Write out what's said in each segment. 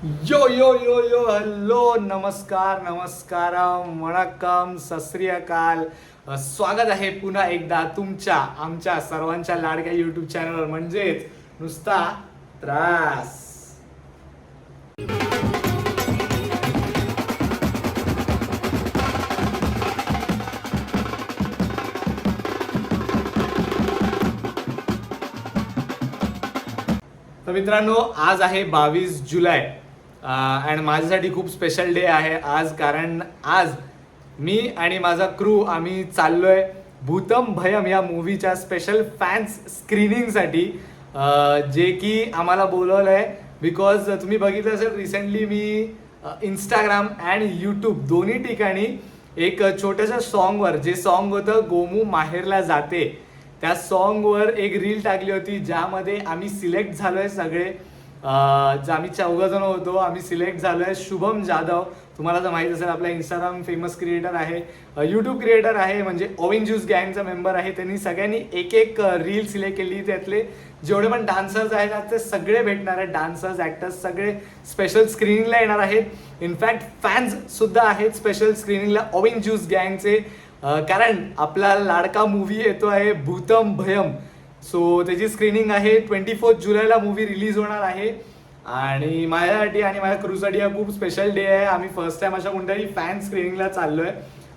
यो यो यो यो hello नमस्कार नमस्कारम वणक्कम सस्रियकाल. स्वागत आहे पुन्हा एकदा तुमच्या आमच्या सर्वांच्या लाडक्या यूट्यूब चॅनलवर म्हणजेच नुसता त्रास. तर मित्रांनो आज आहे 22 जुलै अँड माझ्यासाठी खूप स्पेशल डे आहे आज, कारण आज मी आणि माझा क्रू आम्ही चाललोय भूतम भयम या मूवीच्या स्पेशल फॅन्स स्क्रीनिंगसाठी, जे की आम्हाला बोलवलं आहे बिकॉज तुम्ही बघितलं असेल recently me Instagram and YouTube दोन्ही ठिकाणी एक छोट्याशा सॉन्गवर, जे सॉन्ग होतं गोमू माहेरला जाते, त्या सॉन्गवर एक रील टाकली होती ज्यामध्ये आम्ही सिलेक्ट झालोय सगळे. आम्ही 14 जण होतो, आम्ही सिलेक्ट झालोय. शुभम जाधव तुम्हाला तर माहित असेल, आपला इंस्टाग्राम फेमस क्रिएटर आहे, यूट्यूब क्रिएटर आहे, म्हणजे ऑरेंज ज्यूस गँगचा मेंबर आहे. त्यांनी सगळ्यांनी एक एक रील सिलेक्ट केली. त्यातले जेवढे पण डान्सर्स आहेत ते सगळे भेटणार आहेत, डान्सर्स ॲक्टर्स सगळे स्पेशल स्क्रीनिंगला येणार आहेत. इनफॅक्ट फॅन्स सुद्धा आहेत स्पेशल स्क्रीनिंगला ऑरेंज ज्यूस गँगचे, कारण आपला लाडका मूवी येतो आहे भूतम भयम. सो त्याची स्क्रीनिंग आहे 24 जुलैला मूवी रिलीज होणार आहे. आणि माझ्यासाठी आणि माझ्या क्रूसाठी हा खूप स्पेशल डे आहे. आम्ही फर्स्ट टाइम अशा कोणत्याही फॅन स्क्रीनिंगला चाललोय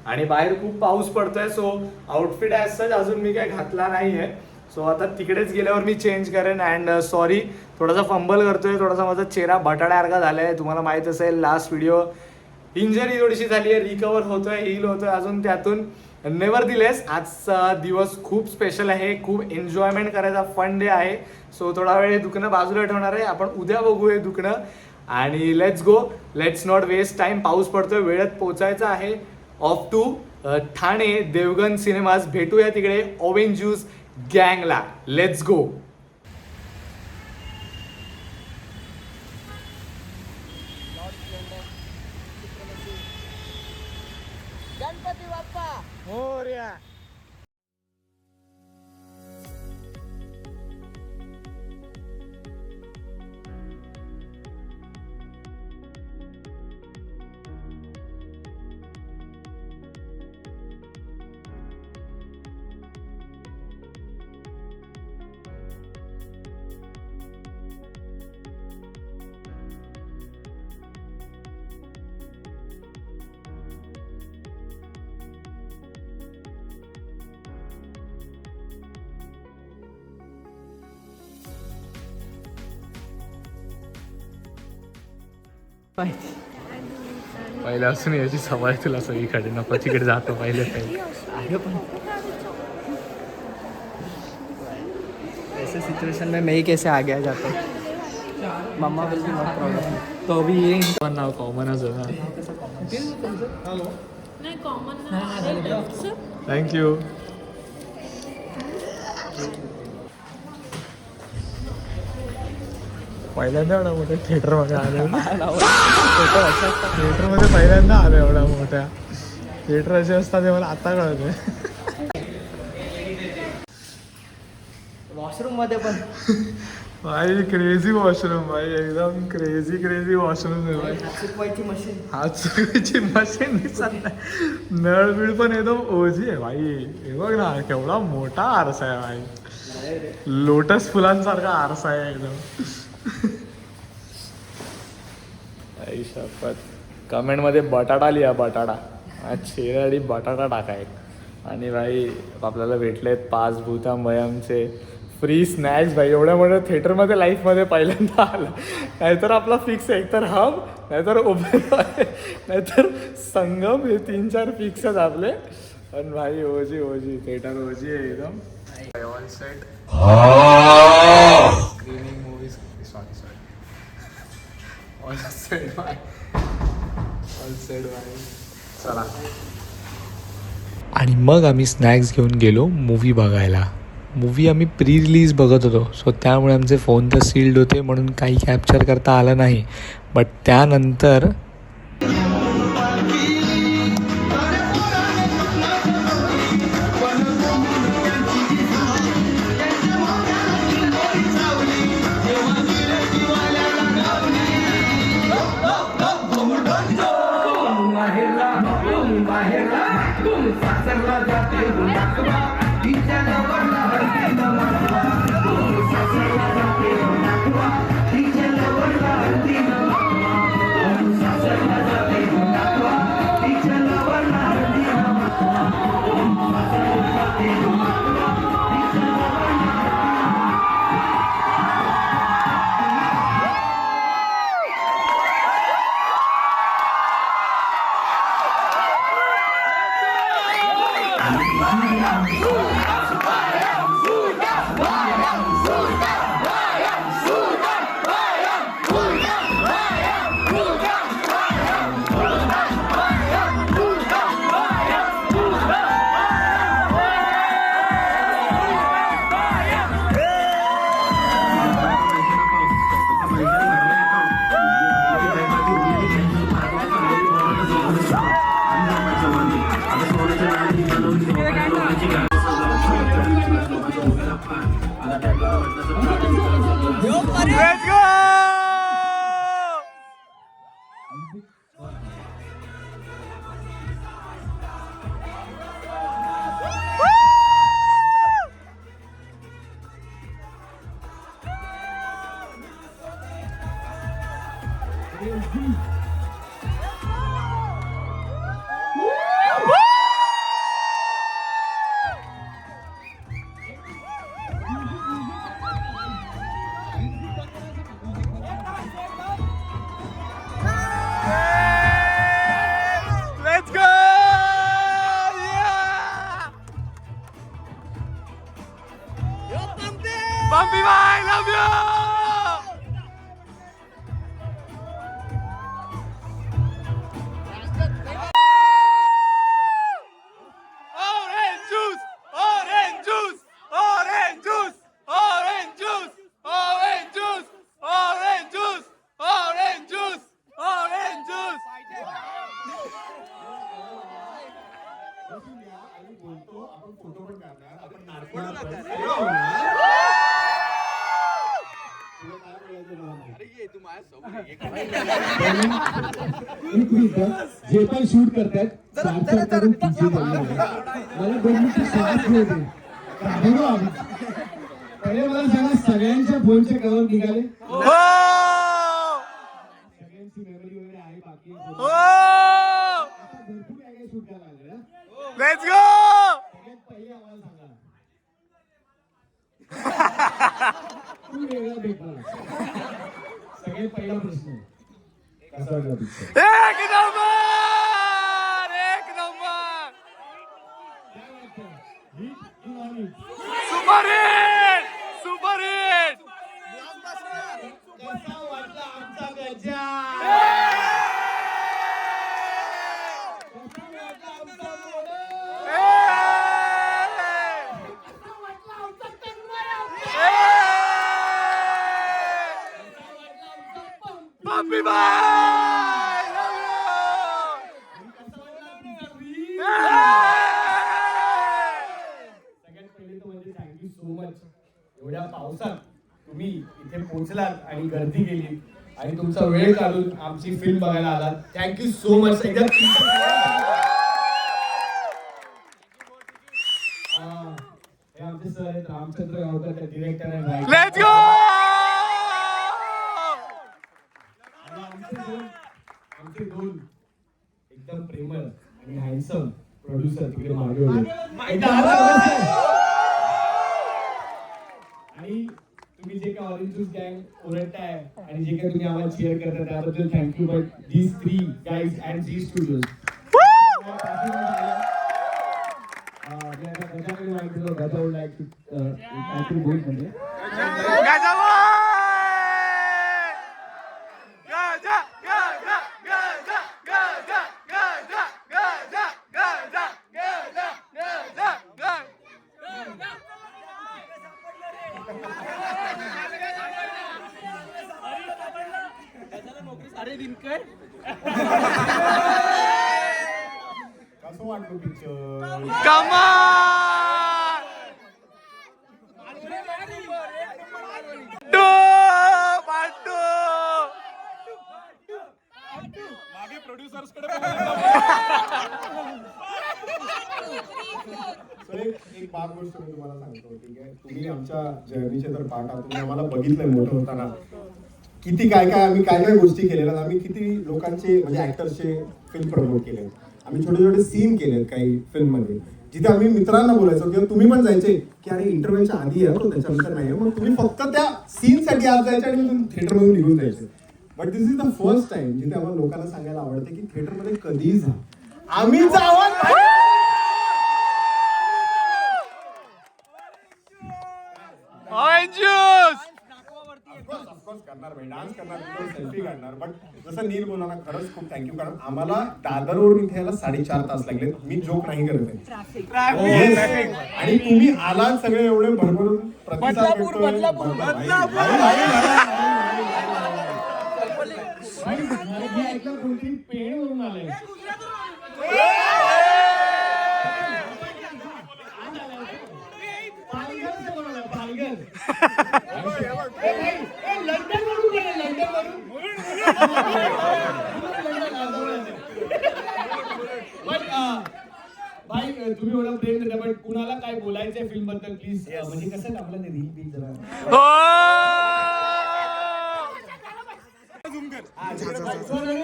आणि बाहेर खूप पाऊस पडतोय. सो आउटफिट ॲज सच अजून मी काय घातला नाही आहे. सो आता तिकडेच गेल्यावर मी चेंज करेन. अँड सॉरी थोडासा फंबल करतोय, थोडासा माझा चेहरा बटाड्यासारखा झाला आहे. तुम्हाला माहीत असेल लास्ट व्हिडिओ इंजरी थोडीशी झाली आहे, रिकवर होतोय, हील होतोय अजून त्यातून. नेवर दिलेस आजचा दिवस खूप स्पेशल आहे, खूप एन्जॉयमेंट करायचा फन डे आहे. सो थोडा वेळ दुखणं बाजूला ठेवणार आहे, आपण उद्या बघूया दुखणं. आणि let's go, let's not waste time. पाऊस पडतोय, वेळेत पोचायचं आहे off to Thane Devgan cinemas. भेटूया तिकडे ऑरेंज ज्यूस गँगला. Let's go. गणपती बाप्पा मोरया. पहिले असून याची सवय तुला सगळीकडे, नको तिकडे जातो पहिले ऐसे सिचुएशन में मैं ही कैसे आ गया जाता mamma will be not proud of me. तो अभी ये नाव कॉमनच आहे ना. नाही कॉमन नाही. थँक्यू. पहिल्यांदा एवढा मोठ्या थिएटरमध्ये आलो. थिएटरमध्ये पहिल्यांदा आलो एवढ्या मोठ्या. थिएटर असे असतात ते मला आता कळतंय. वॉशरूम मध्ये पण भाई क्रेझी वॉशरूम, भाई एकदम क्रेझी क्रेझी वॉशरूम आहे भाई. सुकवायची मशीन, हात सुकवायची मशीन दिसत नाही, नळ बिळ पण एकदम ओझी आहे भाई. हे बघ ना केवढा मोठा आरसा आहे भाई, लोटस फुलांसारखा आरसा आहे एकदम. आई शपथ. कमेंटमध्ये बटाटा लिहा, बटाटा चेहऱ्यासाठी बटाटा टाकाय. आणि भाई आपल्याला भेटलेत 5 भूतम भयमचे फ्री स्नॅक्स भाई. एवढ्या मोठ्या थिएटरमध्ये लाईफमध्ये पहिल्यांदा आलं. नाहीतर आपला फिक्स आहे, एकतर हब नाहीतर ओबेरॉय नाहीतर संगम, हे 3-4 फिक्स आहेत आपले. पण भाई ओजी ओजी थिएटर ओजी आहे एकदम. On set screening movies, sorry on set भाई, ऑन सेट भाई. चला. आणि मग आम्ही स्नॅक्स घेऊन गेलो मूवी बघायला. मूवी आम्ही प्री रिलीज बघत होतो, सो त्यामुळे आमचे फोन तर सील्ड होते म्हणून काही कॅप्चर करता आलं नाही. बट त्यानंतर Let's go! Let's go! Yeah! Bumpy bye, love you! Orange juice! Orange juice! Orange juice! Orange juice! Orange juice! Orange juice! Orange juice! Orange juice! जे पण शूट करतात चार करून पिछे मला 2 मिनिटं श्वास घेऊ दे. पहिले मला सांगा सगळ्यांच्या फोनचे कव्हर निघाले सगळ्यांची मेमरी वगैरे आहे बाकी भरपूर काय शूट करायला लागले ना. Let's go! सगळ्यात पहिले आम्हाला सांगा तू वेगळा भेटला सगळ्यात पहिला प्रश्न कसा वाटला पिक्चर एक नंबर! एक number! Super hit! Super hit! कसा वाटला आमचा गजा कसा वाटला आमचा Bumpy bye! Love you! सगळ्यात पहिले तर म्हणजे थँक्यू सो मच एवढ्या पावसात तुम्ही इथे पोहोचलात आणि गर्दी केली आणि तुमचा वेळ काढून आमची फिल्म बघायला आलात. Thank you so much. एकदम हे आमचे सर आहेत रामचंद्र गावकर, डिरेक्टर आणि रायटर. Let's go! आमचे दोन एकदम प्रेमळ आणि हँडसम प्रोड्युसर तिकडे मागे होते. आणि तुम्ही जे काय ऑरेंज ज्यूस गँग ओरडताय आणि जे काही तुम्ही आम्हाला शेअर करताय त्याबद्दल thank you. But these 3 guys and Zee studios गजाकडे माहिती गजा वुड लाईक टू काहीतरी बोल म्हणजे Gaja boy! Gaja! Gaja! Gaja! Gaja! Gaja! Gaja! Gaja! Gaja! Gaja! Gaja! कसं वाटलं picture? Come on! Pandu! Sir एक बात गोष्ट मी तुम्हाला सांगतो. ठीक आहे, तुम्ही आमच्या जर्नीचे तर पार्ट आहात. तुम्ही आम्हाला बघितलंय मोठं होताना. किती काय काय आम्ही काय काय गोष्टी केलेल्या, आम्ही किती लोकांचे म्हणजे ऍक्टर्सचे फिल्म प्रमोट केले, आम्ही छोटे छोटे सीन केलेत काही फिल्ममध्ये, जिथे आम्ही मित्रांना बोलायचो किंवा तुम्ही पण जायचे की अरे इंटरव्ह्यूच्या आधी आहे तो त्याच्यानंतर नाही, मग तुम्ही फक्त त्या सीनसाठी आज जायचे आणि तुम्ही थिएटरमधून निघून जायचे. But this is the first time जिथे आम्हाला लोकांना सांगायला आवडते की थिएटरमध्ये कधीही जा, आम्ही जावं करणार भाई, डान्स करणार, सेल्फी काढणार. बट जसं नील बोलला खरंच खूप थँक्यू, कारण आम्हाला दादरवरून इथे यायला 4.5 तास लागले. मी जोक नाही करत आहे. Yes. आणि तुम्ही आलात सगळे एवढे भरभरून प्रतिसाद भेटतोय. मी ऐकलं कोणती पेणवरून आले. भाई तुम्ही एवढं प्रेम देता, पण कुणाला काय बोलायचंय फिल्म बद्दल प्लीज, म्हणजे कसं आपलं ते रील बील जरा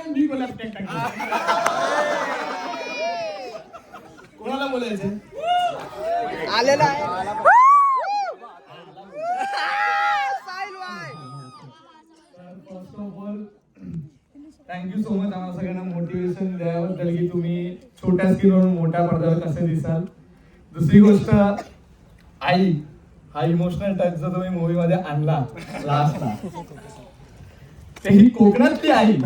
मी बोला, कोणाला बोलायचंय आलेला आहे. First of all thank you so much आम्हाला सगळ्यांना मोटिवेशन द्याबद्दल की तुम्ही छोट्या स्क्रीनवरून मोठ्या पडद्यावर कसे दिसाल. दुसरी गोष्ट, आई हा इमोशनल टच जो तुम्ही मूवी मध्ये आणला लास्टला, तेही कोकणातली आई.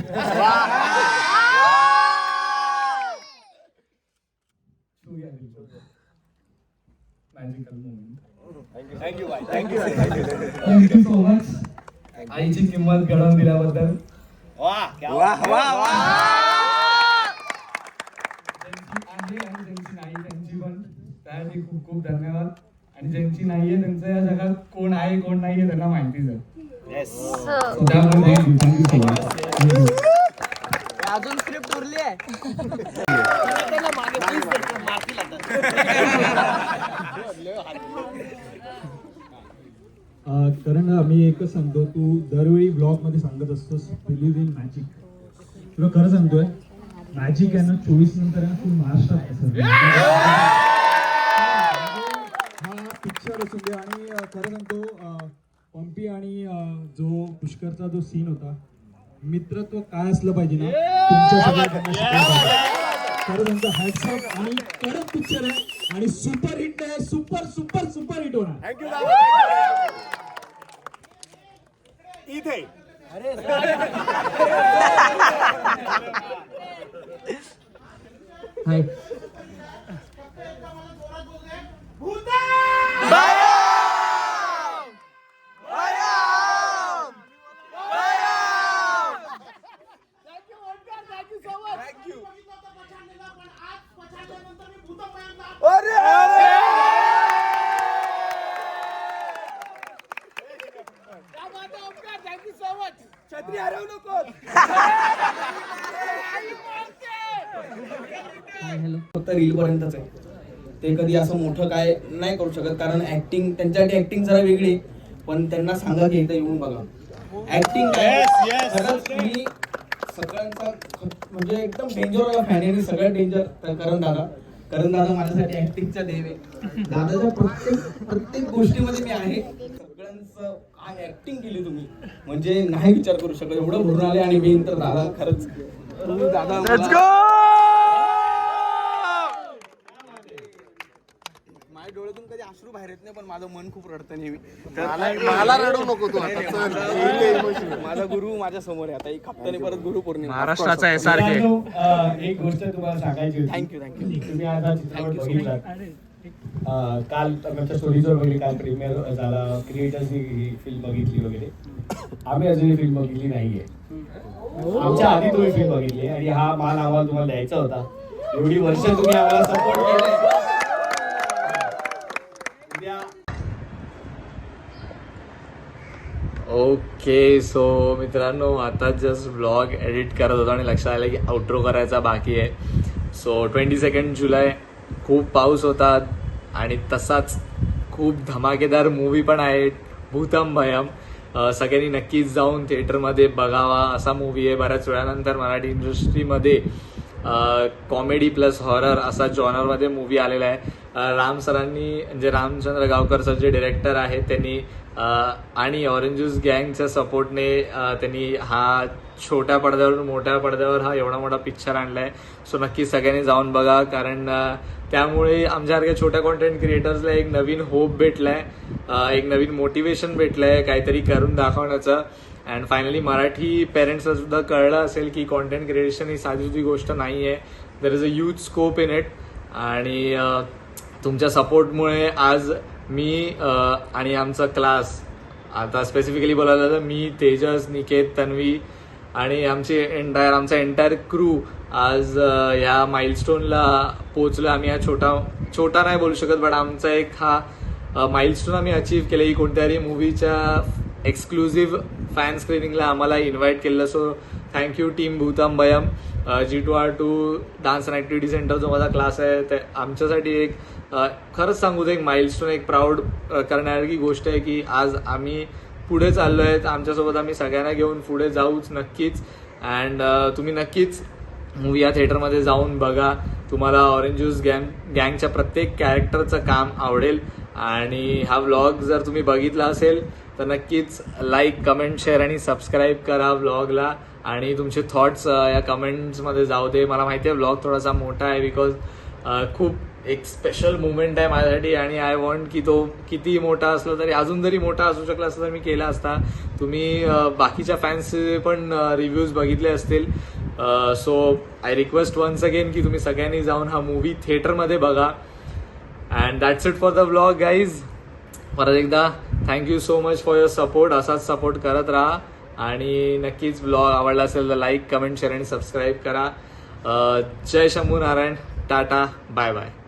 Magical moment. Thank you so much आईची किंमत घडवून दिल्याबद्दल. ज्यांची आहे आणि ज्यांची नाही त्यांची पण त्यासाठी खूप खूप धन्यवाद. आणि ज्यांची नाहीये त्यांचं या जगात कोण आहे कोण नाहीये त्यांना माहितीच आहे. So त्यामुळे थँक्यू सो मच. अजून स्क्रिप्ट उरली आहे. कारण आम्ही एकच सांगतो, तू दरवेळी ब्लॉग मध्ये सांगत असतोस बिलीव्ह इन मॅजिक. तुला खरं सांगतोय, मॅजिक आहे ना 24 नंतर आहे ना तू महाराष्ट्रात असेल. हा पिक्चर असून दे. आणि खरं सांगतो, पंपी आणि जो पुष्करचा जो सीन होता, मित्रत्व काय असलं पाहिजे ना तुमच्या सगळ्यांना शिकायला पाहिजे. खरं सांगतो हॅट्स ऑफ. आणि कडक पिक्चर आहे आणि सुपर हिट आहे, सुपर सुपर सुपर हिट होणार. इथे हाय. फक्त रील पर्यंतच आहे ते, कधी असं मोठं काय नाही करू शकत, कारण ऍक्टिंग त्यांच्यासाठी ऍक्टिंग जरा वेगळी. पण त्यांना सांगा की एकदा येऊन बघा ऍक्टिंग काय. खरंच मी सगळ्यांचा म्हणजे एकदम डेंजर फॅन आहे, सगळ्यात डेंजर करण दादा माझ्यासाठी ऍक्टिंगचा देव आहे. दादाच्या प्रत्येक गोष्टीमध्ये मी आहे. सगळ्यांचं काय ऍक्टिंग केली तुम्ही, म्हणजे नाही विचार करू शकत, एवढं भरून आले. आणि मेन तर दादा, खरंच दादा माझ्या डोळ्यातून कधी अश्रू बाहेर येत नाही, पण माझं मन खूप रडतं नेहमी. मला रडू नको तू. माझा गुरु माझ्या समोर आहे. आता एक हप्त्याने परत गुरु पौर्णिमा, महाराष्ट्राचा SRK. एक गोष्ट तुम्हाला सांगायची होती. थँक्यू. तुम्ही आज हा चित्रपट बघितला, काल आमच्या स्टोरीजवर वगैरे काल प्रीमियर झाला, क्रिएटर्सनी ही फिल्म बघितली वगैरे. आम्ही अजूनही फिल्म बघितली नाहीये. आमच्या आधी तुम्ही फिल्म बघितली आणि हा मान आम्हाला तुम्हाला द्यायचा होता. एवढी वर्ष तुम्ही आम्हाला सपोर्ट केले. ओके, सो मित्रांनो, आता जस्ट ब्लॉग एडिट करत होतो आणि लक्षात आलं की आउट्रो करायचा बाकी आहे. सो 22 जुलै खूप पाऊस होता आणि तसाच खूप धमाकेदार मूवी पण आहे भूतम भयम. सगळ्यांनी नक्कीच जाऊन थिएटरमध्ये बघावा असा मूवी आहे. बऱ्याच वेळानंतर मराठी इंडस्ट्रीमध्ये कॉमेडी प्लस हॉरर असा जॉनरमध्ये मूवी आलेला आहे. राम सरांनी म्हणजे रामचंद्र गावकर सर जे डिरेक्टर आहेत त्यांनी आणि ऑरेंज ज्यूस गँगच्या सपोर्टने त्यांनी हा छोट्या पडद्यावरून मोठ्या पडद्यावर हा एवढा मोठा पिक्चर आणला आहे. सो नक्की सगळ्यांनी जाऊन बघा, कारण त्यामुळे आमच्यासारख्या छोट्या कॉन्टेंट क्रिएटर्सला एक नवीन होप भेटला आहे, एक नवीन मोटिवेशन भेटलं आहे काहीतरी करून दाखवण्याचं. अँड फायनली मराठी पेरेंट्सला सुद्धा कळलं असेल की कॉन्टेंट क्रिएशन ही साधी गोष्ट नाही आहे. There is a huge scope in it. आणि तुमच्या सपोर्टमुळे आज मी आणि आमचा क्लास, आता स्पेसिफिकली बोलायला तर मी, तेजस, निकेत, तन्वी आणि आमचा एंटायर क्रू आज ह्या माइलस्टोनला पोचलो. आम्ही हा छोटा नाही बोलू शकत, बट आमचा एक हा माइलस्टोन आम्ही अचीव्ह केलं की कोणत्याही मूवीच्या एक्सक्लुझिव्ह फॅन स्क्रीनिंगला आम्हाला इन्व्हाइट केलं. सो थँक्यू टीम भूतम भयम, G2R2 dance and activity centre जो माझा क्लास आहे ते आमच्यासाठी एक खरंच सांगू तर एक माइलस्टोन, एक प्राऊड करण्यासारखी गोष्ट आहे की आज आम्ही पुढे चाललो आहे. आमच्यासोबत आम्ही सगळ्यांना घेऊन पुढे जाऊच नक्कीच. अँड तुम्ही नक्कीच मूवी या थिएटरमध्ये जाऊन बघा. तुम्हाला ऑरेंज ज्यूस गँगच्या प्रत्येक कॅरेक्टरचं काम आवडेल. आणि हा व्लॉग जर तुम्ही बघितला असेल तर नक्कीच लाईक, कमेंट, शेअर आणि सबस्क्राईब करा व्लॉगला. आणि तुमचे थॉट्स या कमेंट्समध्ये जाऊ दे. मला माहिती आहे व्लॉग थोडासा मोठा आहे बिकॉज खूप एक स्पेशल मुवमेंट आहे माझ्यासाठी आणि आय वॉन्ट की तो किती मोठा असला तरी, अजून जरी मोठा असू शकला असता तर मी केला असता. तुम्ही बाकीच्या फॅन्सचे पण रिव्ह्यूज बघितले असतील. So I request once again की तुम्ही सगळ्यांनी जाऊन हा मूवी थिएटरमध्ये बघा. And that's it for the vlog guys. परत एकदा thank you so much for your support. असाच सपोर्ट करत राहा. आणि नक्कीच ब्लॉग आवडला असेल तर लाईक, कमेंट, शेअर आणि सबस्क्राईब करा. जय Shambhu Narayan. Tata, bye bye.